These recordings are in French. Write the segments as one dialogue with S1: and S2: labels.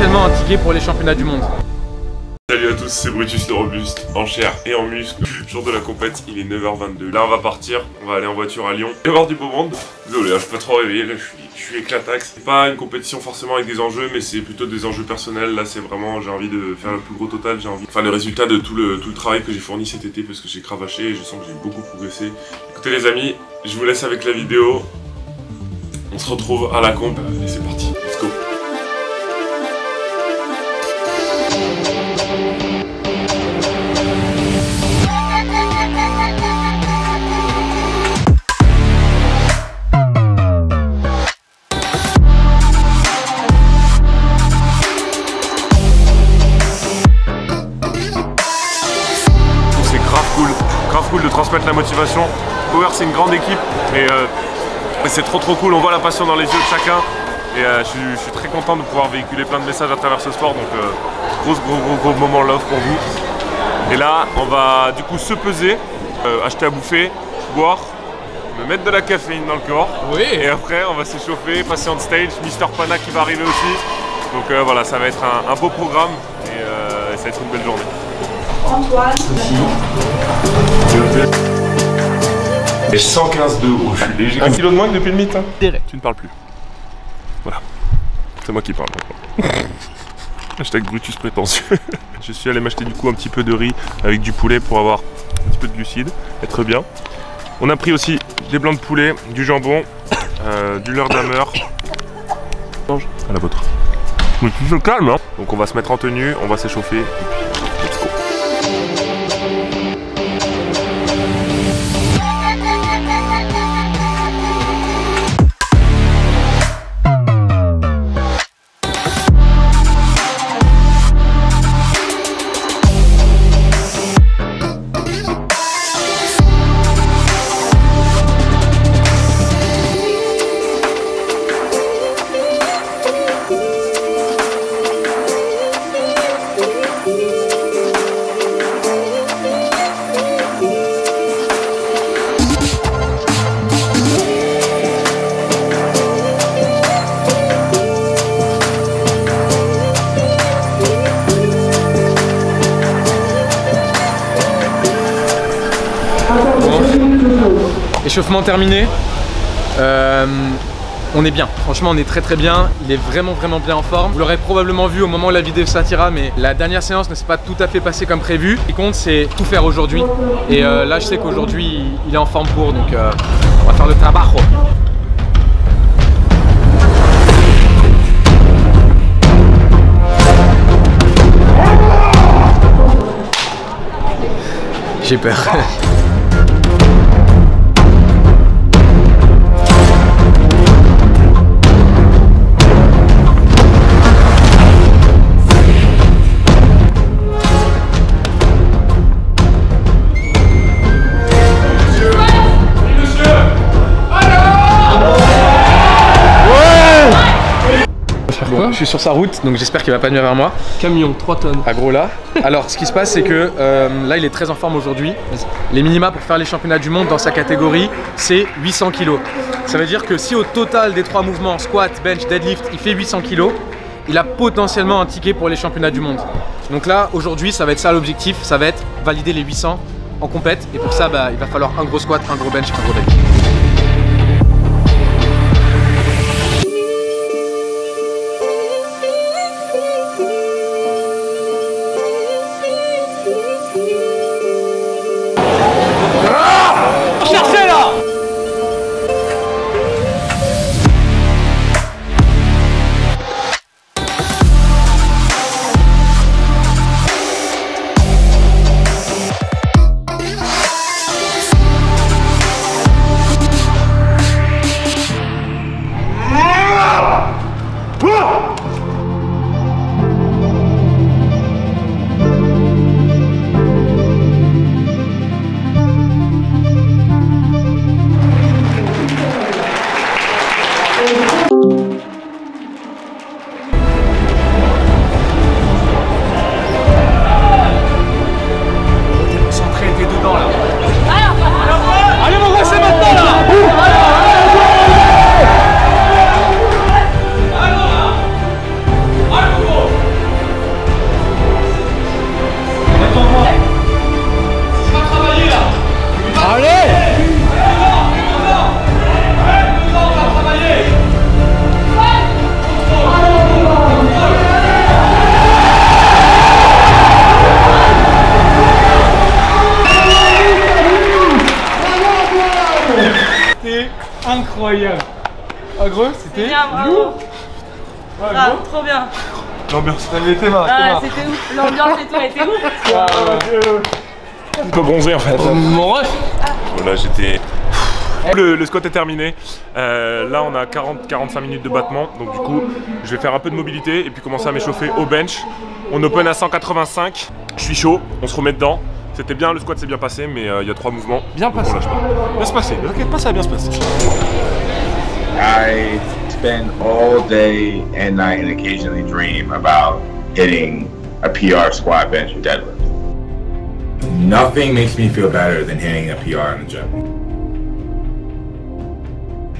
S1: potentiellement un ticket pour les championnats du monde.
S2: Salut à tous, c'est Brutus le robuste, en chair et en muscle. Jour de la compète, il est 9h22. Là on va partir, on va aller en voiture à Lyon. Il va y avoir du beau monde. Désolé, je peux pas trop réveiller, là je suis éclataxe. C'est pas une compétition forcément avec des enjeux, mais c'est plutôt des enjeux personnels. Là c'est vraiment, j'ai envie de faire le plus gros total, j'ai envie de faire le résultat de tout le travail que j'ai fourni cet été parce que j'ai cravaché et je sens que j'ai beaucoup progressé. Écoutez les amis, je vous laisse avec la vidéo. On se retrouve à la comp et c'est parti, let's go. Grave cool de transmettre la motivation. Power c'est une grande équipe et c'est trop cool, on voit la passion dans les yeux de chacun et je suis très content de pouvoir véhiculer plein de messages à travers ce sport, donc gros moment love pour vous. Et là on va du coup se peser, acheter à bouffer, boire, me mettre de la caféine dans le corps, oui. Et après on va s'échauffer, passer on stage, Mister Pana qui va arriver aussi, donc voilà, ça va être un beau programme et ça va être une belle journée.
S3: Antoine.
S2: Et 115 de haut, je suis léger. 1 kg de moins que depuis le mythe, hein. Tu ne parles plus. Voilà. C'est moi qui parle maintenant. Hashtag Brutus prétentieux. Je suis allé m'acheter du coup un petit peu de riz avec du poulet pour avoir un petit peu de glucides, être bien. On a pris aussi des blancs de poulet, du jambon, du leurre d'hammer. Change à la vôtre. Mais tu te calmes, hein. Donc on va se mettre en tenue, on va s'échauffer. Et puis, let's go.
S1: Échauffement terminé, on est bien, franchement on est très bien, il est vraiment bien en forme. Vous l'aurez probablement vu au moment où la vidéo sortira, mais la dernière séance ne s'est pas tout à fait passée comme prévu. Ce qui compte c'est tout faire aujourd'hui et là je sais qu'aujourd'hui il est en forme pour, donc on va faire le trabajo. J'ai peur. Bon, je suis sur sa route, donc j'espère qu'il va pas venir vers moi.
S4: Camion, 3 tonnes.
S1: À gros là. Alors, ce qui se passe, c'est que là, il est très en forme aujourd'hui. Les minima pour faire les championnats du monde dans sa catégorie, c'est 800 kg. Ça veut dire que si au total des 3 mouvements, squat, bench, deadlift, il fait 800 kg, il a potentiellement un ticket pour les championnats du monde. Donc là, aujourd'hui, ça va être ça l'objectif, ça va être valider les 800 en compète. Et pour ça, bah, il va falloir un gros squat, un gros bench, un gros deadlift. C'était incroyable. Ah gros, c'était
S3: bien, bravo.
S1: Ouais,
S3: Ah, trop bien.
S2: L'ambiance.
S1: T'avais été marre.
S3: Ah, c'était ouf. L'ambiance et tout a été ouf.
S2: Un peu bronzé en fait.
S1: Mon ref.
S2: Voilà, j'étais... Le squat est terminé. Là, on a 40-45 minutes de battement. Donc du coup, je vais faire un peu de mobilité et puis commencer à m'échauffer au bench. On open à 185. Je suis chaud, on se remet dedans. C'était bien, le squat s'est bien passé, mais il y a 3 mouvements.
S1: Bien passé.
S2: Bien se passer, ne t'inquiète pas, ça va bien se passer.
S4: I spend all day and night and occasionally dream about hitting a PR squat, bench, or deadlift.
S5: Nothing makes me feel better than hitting a PR in the gym.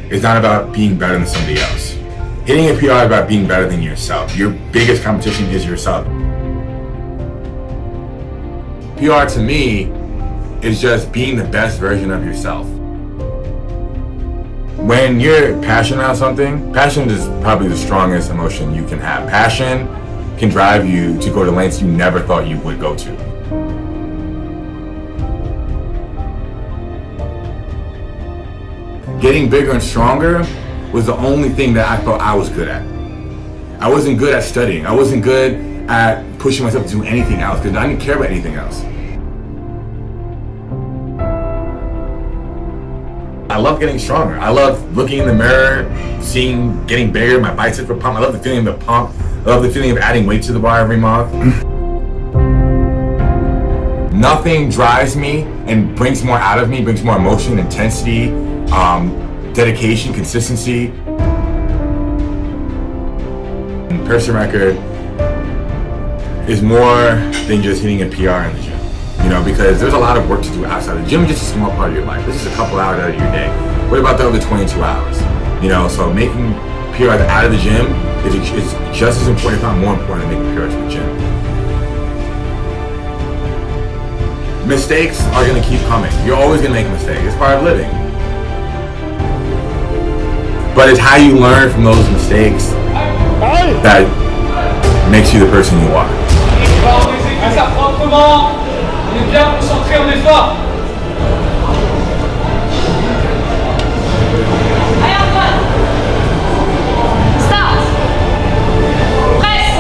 S5: It's not about being better than somebody else. Hitting a PR is about being better than yourself. Your biggest competition is yourself. PR to me is just being the best version of yourself. When you're passionate about something, passion is probably the strongest emotion you can have. Passion can drive you to go to lengths you never thought you would go to. Getting bigger and stronger was the only thing that I thought I was good at. I wasn't good at studying. I wasn't good at pushing myself to do anything else because I didn't care about anything else. I love getting stronger. I love looking in the mirror, seeing getting bigger, my biceps are pumped. I love the feeling of the pump. I love the feeling of adding weight to the bar every month. Nothing drives me and brings more out of me, brings more emotion, intensity, dedication, consistency. And Pearson record is more than just hitting a PR in the gym. You know, because there's a lot of work to do outside. The gym is just a small part of your life. This is a couple hours out of your day. What about the other 22 hours? You know, so making PRs out of the gym is just as important, if not more important, than making PRs in the gym. Mistakes are gonna keep coming. You're always gonna make a mistake. It's part of living. But it's how you learn from those mistakes that makes you the person you are.
S1: On est bien concentré, on est fort.
S3: Allez Antoine. Start. Presse.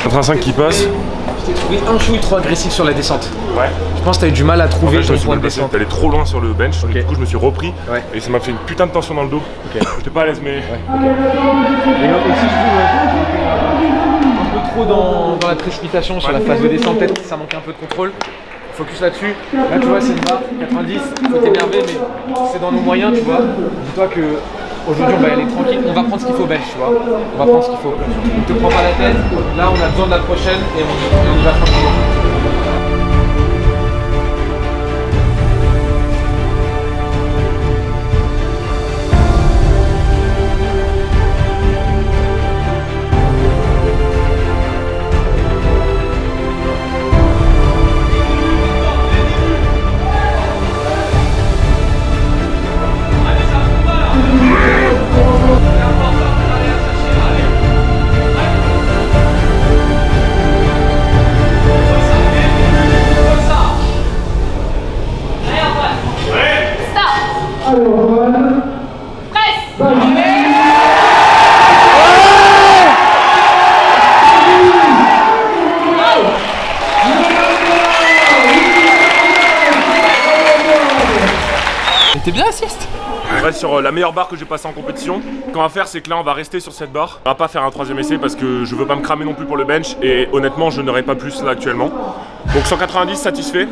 S2: 85 qui passe.
S1: Je t'ai trouvé un chouille trop agressif sur la descente.
S2: Ouais.
S1: Je pense que t'as eu du mal à trouver ton point de
S2: descente.
S1: descente.
S2: T'allais trop loin sur le bench,
S1: Okay.
S2: du coup je me suis repris et ça m'a fait une putain de tension dans le dos.
S1: Okay.
S2: J'étais pas à l'aise mais...
S1: Et là aussi je trouve un peu trop dans la précipitation sur la phase de descente, peut-être ça manque un peu de contrôle. Focus là-dessus. Là tu vois c'est une barre 90, faut t'énerver mais c'est dans nos moyens tu vois. Dis-toi que aujourd'hui on va y aller tranquille, on va prendre ce qu'il faut bench tu vois. On va prendre ce qu'il faut. Ne te prends pas la tête, là on a besoin de la prochaine et on y va tranquillement. T'es bien assiste.
S2: On reste sur la meilleure barre que j'ai passée en compétition. Ce qu'on va faire c'est que là on va rester sur cette barre. On va pas faire un troisième essai parce que je veux pas me cramer non plus pour le bench et honnêtement je n'aurai pas plus là actuellement. Donc 190 satisfait.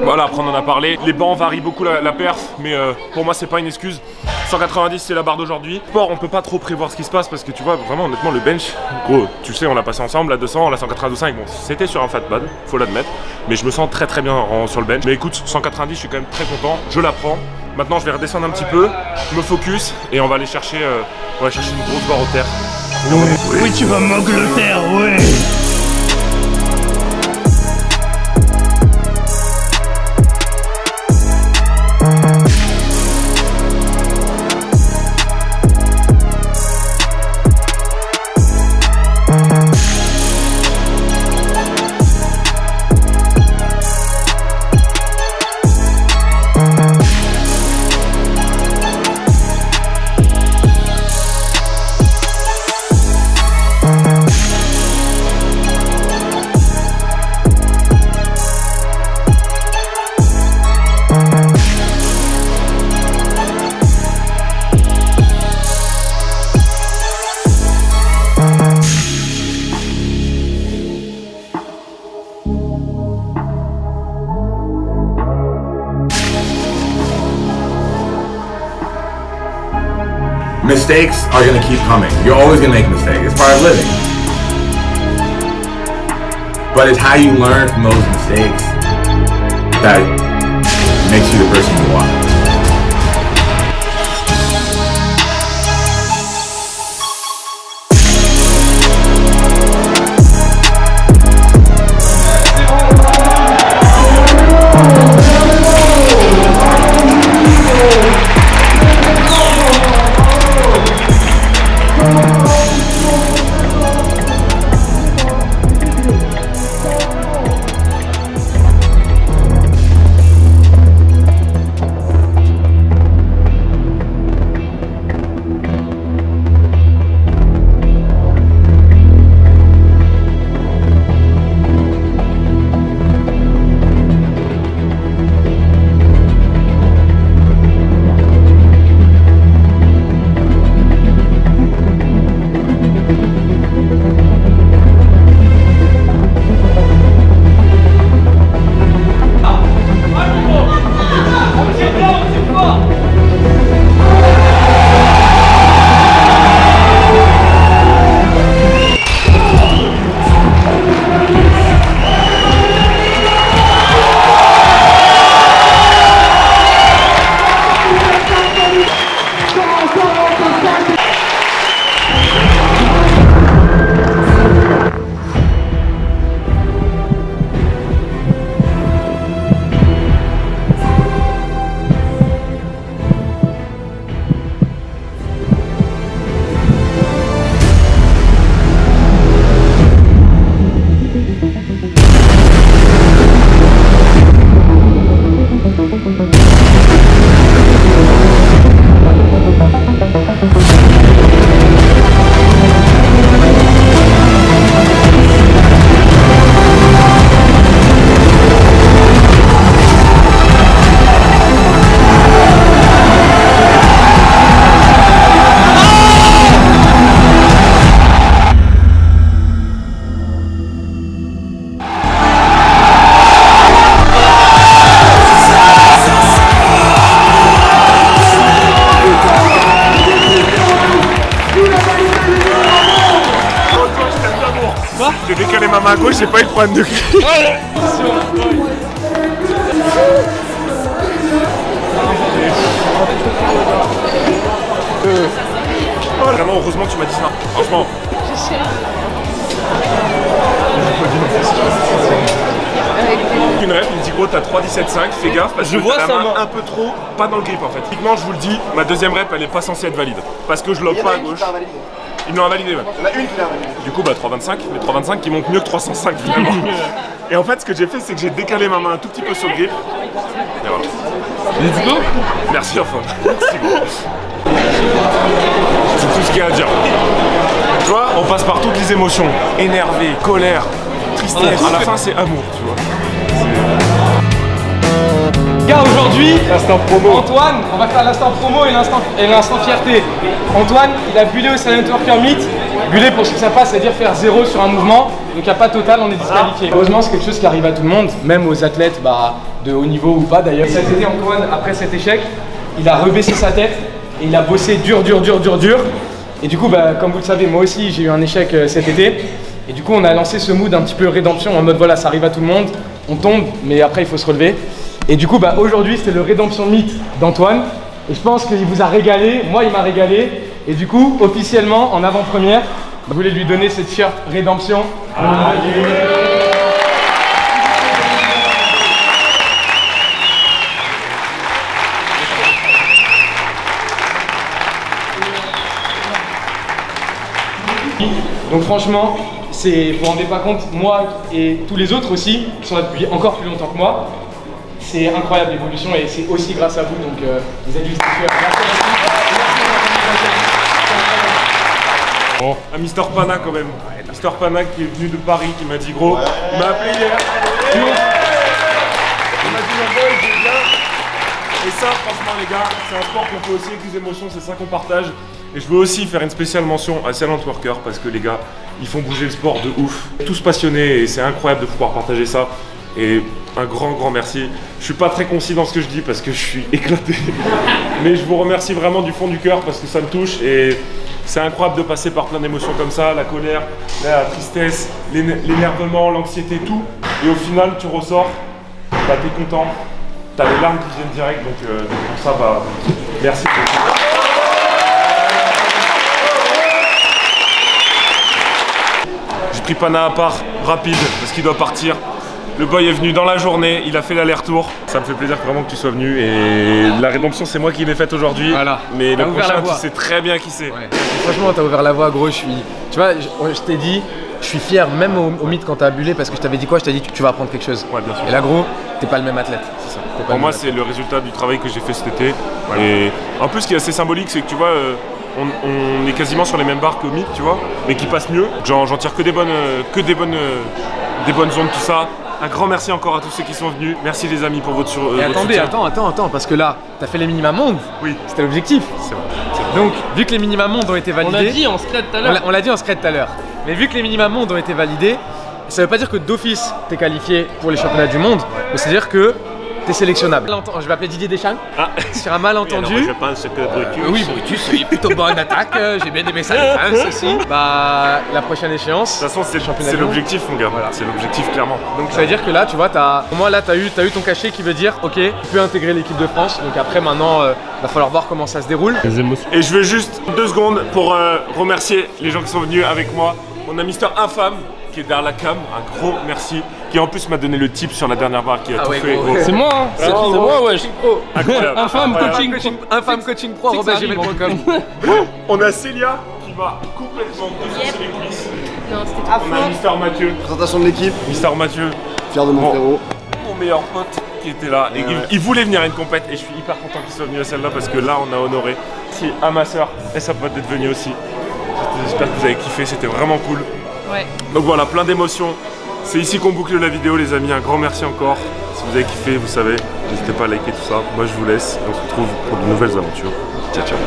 S2: Voilà, après on en a parlé. Les bancs varient beaucoup la perf, mais pour moi c'est pas une excuse. 190 c'est la barre d'aujourd'hui. Sport on peut pas trop prévoir ce qui se passe parce que tu vois vraiment honnêtement le bench, gros tu sais on l'a passé ensemble, la 200, la 185, bon c'était sur un fat pad, faut l'admettre. Mais je me sens très très bien sur le bench. Mais écoute 190 je suis quand même très content, je la prends. Maintenant je vais redescendre un petit peu, me focus et on va aller chercher, une grosse barre au terre.
S6: Oui tu vas m'Angleterre, ouais.
S5: mistakes are gonna keep coming. You're always gonna make mistakes. It's part of living. But it's how you learn from those mistakes that makes you the person you are.
S2: J'ai décalé ma main à gauche, j'ai pas eu de problème de cul. Vraiment, heureusement que tu m'as dit ça. Franchement. Une rep, il me dit gros t'as 3-17-5, fais gaffe parce que t'as la main un peu trop, pas dans le grip en fait. Typiquement je vous le dis, ma deuxième rep elle est pas censée être valide. Parce que je lock pas à gauche. Ils l'ont invalidé, ouais. Il y en a une qui l'a invalidé. Du coup, bah 3,25, mais 3,25 qui monte mieux que 305 finalement. Et en fait, ce que j'ai fait, c'est que j'ai décalé ma main un tout petit peu sur le grip. Et voilà.
S1: Let's go.
S2: Merci enfin. Merci beaucoup. C'est tout ce qu'il y a à dire. Tu vois, on passe par toutes les émotions. Énervé, colère, tristesse. À la fin, c'est amour, tu vois.
S1: Gars, aujourd'hui, Antoine, on va faire l'instant promo et l'instant fierté. Antoine, il a bullé au Silent Worker Meet. Bullé, pour ce que ça passe, c'est-à-dire faire 0 sur un mouvement. Donc il n'y a pas total, on est disqualifié. Heureusement, c'est quelque chose qui arrive à tout le monde, même aux athlètes de haut niveau ou pas d'ailleurs. Cet été, Antoine, après cet échec, il a rebaissé sa tête et il a bossé dur. Et du coup, comme vous le savez, moi aussi, j'ai eu un échec cet été. Et du coup, on a lancé ce mood un petit peu rédemption en mode voilà, ça arrive à tout le monde, on tombe, mais après, il faut se relever. Et du coup, aujourd'hui, c'était le Redemption Meet d'Antoine. Et je pense qu'il vous a régalé, moi il m'a régalé. Et du coup, officiellement, en avant-première, je voulais lui donner cette shirt Rédemption. Donc franchement, vous vous rendez pas compte, moi et tous les autres aussi, qui sont là depuis encore plus longtemps que moi, c'est incroyable l'évolution et c'est aussi grâce à vous, donc vous êtes juste super.
S2: Bon, à Mister Pana quand même. Mister Pana qui est venu de Paris, qui m'a dit gros, il m'a appelé hier. Il m'a dit mon boy, j'ai bien. Et ça, franchement les gars, c'est un sport qu'on fait aussi avec des émotions, c'est ça qu'on partage. Et je veux aussi faire une spéciale mention à Silent Worker parce que les gars, ils font bouger le sport de ouf. Tous passionnés et c'est incroyable de pouvoir partager ça. Et un grand merci. Je suis pas très concis dans ce que je dis parce que je suis éclaté. Mais je vous remercie vraiment du fond du cœur parce que ça me touche et c'est incroyable de passer par plein d'émotions comme ça, la colère, la tristesse, l'énervement, l'anxiété, tout. Et au final, tu ressors, bah, t'es content, t'as les larmes qui viennent direct, donc pour ça, bah, merci. J'ai pris Pana à part, rapide, parce qu'il doit partir. Le boy est venu dans la journée, il a fait l'aller-retour. Ça me fait plaisir vraiment que tu sois venu et la rédemption c'est moi qui l'ai faite aujourd'hui.
S1: Voilà.
S2: Mais le prochain tu sais très bien qui c'est.
S1: Ouais. Franchement t'as ouvert la voie gros, tu vois, je t'ai dit, je suis fier même au mythe quand t'as bullé parce que je t'avais dit quoi, je t'ai dit tu vas apprendre quelque chose.
S2: Ouais, bien sûr.
S1: Et là gros, t'es pas le même athlète.
S2: C'est ça. Pour moi c'est le résultat du travail que j'ai fait cet été. Ouais. Et en plus ce qui est assez symbolique c'est que tu vois, on est quasiment sur les mêmes barres que mythe, tu vois, mais qui passe mieux. J'en tire que des bonnes ondes, tout ça. Un grand merci encore à tous ceux qui sont venus. Merci les amis pour votre soutien.
S1: Attends, parce que là, t'as fait les minima mondes.
S2: Oui.
S1: C'était l'objectif.
S2: C'est vrai.
S1: Donc, vu que les minima mondes ont été validés.
S3: On l'a dit en scred tout à l'heure.
S1: On l'a dit en scred tout à l'heure. Mais vu que les minima mondes ont été validés, ça veut pas dire que d'office t'es qualifié pour les championnats du monde, mais c'est-à-dire que t'es sélectionnable. Je vais appeler Didier Deschamps.
S2: Ah.
S1: Sur un malentendu.
S6: Oui, alors, je pense que Brutus...
S1: Oui, Brutus, il est plutôt bonne attaque. J'ai bien aimé sa défense aussi. Bah, la prochaine échéance.
S2: De toute façon, c'est l'objectif, mon gars. Voilà. C'est l'objectif, clairement.
S1: Donc, ça veut dire que là, tu vois, au moins là, t'as eu ton cachet qui veut dire, ok, tu peux intégrer l'équipe de France. Donc, après, maintenant, va falloir voir comment ça se déroule.
S2: Et je veux juste 2 secondes pour remercier les gens qui sont venus avec moi. On a Mister Infâme qui est derrière la cam, un gros merci, qui en plus m'a donné le tip sur la dernière barre qui a tout fait.
S3: C'est moi, hein. C'est moi, ouais.
S2: Incroyable.
S1: Infâme coaching pro, gmail.com.
S2: On a Célia qui va complètement défoncer les cuisses.
S3: Non, c'était
S2: On a Mister Mathieu.
S7: Présentation de l'équipe,
S2: Mister Mathieu,
S7: fier de mon frérot.
S2: mon meilleur pote qui était là. Et il voulait venir à une compète et je suis hyper content qu'il soit venu à celle-là parce que là on a honoré. Merci à ma soeur et sa pote d'être venue aussi. J'espère que vous avez kiffé, c'était vraiment cool.
S3: Ouais.
S2: Donc voilà, plein d'émotions. C'est ici qu'on boucle la vidéo les amis, un grand merci encore. Si vous avez kiffé, vous savez, n'hésitez pas à liker tout ça. Moi je vous laisse et on se retrouve pour de nouvelles aventures. Ciao ciao.